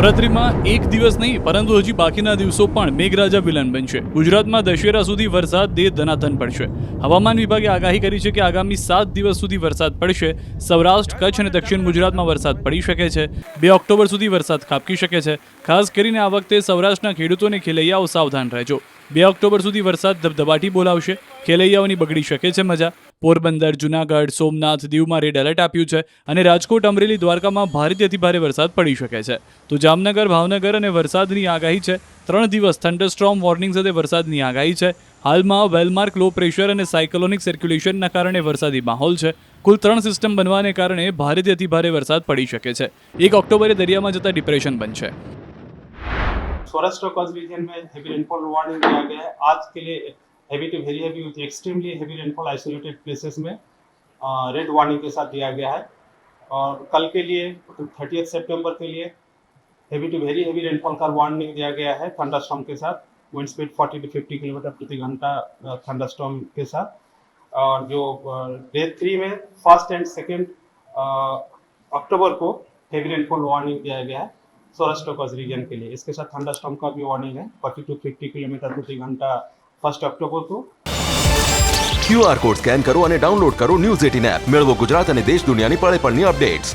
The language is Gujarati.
નવરાત્રીમાં એક દિવસ નહીં પરંતુ હજી બાકીના દિવસો પણ મેઘરાજા વિલન બનશે. ગુજરાતમાં દશેરા સુધી વરસાદ દે ધનાધન પડશે. હવામાન વિભાગે આગાહી કરી છે કે આગામી 7 દિવસ સુધી વરસાદ પડશે. સૌરાષ્ટ્ર, કચ્છ અને દક્ષિણ ગુજરાતમાં વરસાદ પડી શકે છે. 2 ઓક્ટોબર સુધી વરસાદ ખાબકી શકે છે. ખાસ કરીને આ વખતે સૌરાષ્ટ્રના ખેડૂતો અને ખેલૈયાઓ સાવધાન રહેજો. 2 ઓક્ટોબર સુધી વરસાદ ધબધબાટી બોલાવશે. ખેલૈયાઓની બગડી શકે છે મજા. પોરબંદર, જુનાગઢ, સોમનાથ, દીવમાં રેડ એલર્ટ આપ્યું છે અને રાજકોટ, અમરેલી, દ્વારકામાં ભારેથી અતિભારે વરસાદ પડી શકે છે. તો જામનગર, ભાવનગર અને વરસાદની આગાહી છે. 3 દિવસ થંડરસ્ટોર્મ વોર્નિંગ સાથે વરસાદની આગાહી છે. હાલમાં વેલમાર્ક લો પ્રેશર અને સાયક્લોનિક સર્ક્યુલેશનના કારણે વરસાદી માહોલ છે. કુલ 3 સિસ્ટમ બનવાને કારણે ભારેથી અતિભારે વરસાદ પડી શકે છે. 1 ઓક્ટોબરે દરિયામાં જતા ડિપ્રેશન બનશે. सौराष्ट्र कच्छ रीजन में हेवी रेनफॉल वार्निंग दिया गया है. आज के लिए heavy to very heavy with extremely heavy rainfall isolated places में रेड वार्निंग के साथ दिया गया है. और कल के लिए 30 सितंबर के लिए heavy to very heavy rainfall का वार्निंग दिया गया है. थंडरस्टॉर्म के साथ विंड स्पीड 40 to 50 किलोमीटर प्रति घंटा थंडरस्टॉर्म के साथ. और जो डे 3 में 1 एंड 2 अक्टूबर को हेवी रेनफॉल वार्निंग दिया गया है सौराष्ट्र कच्छ रीजन के लिए. इसके साथ थंडरस्टॉर्म का भी वार्निंग है 40 to 50 किलोमीटर प्रति घंटा 1 अक्टूबर को. QR કોડ સ્કેન કરો અને ડાઉનલોડ કરો ન્યૂઝ 18 એપ. મેળવો ગુજરાત અને દેશ દુનિયાની પળે પળની અપડેટ્સ.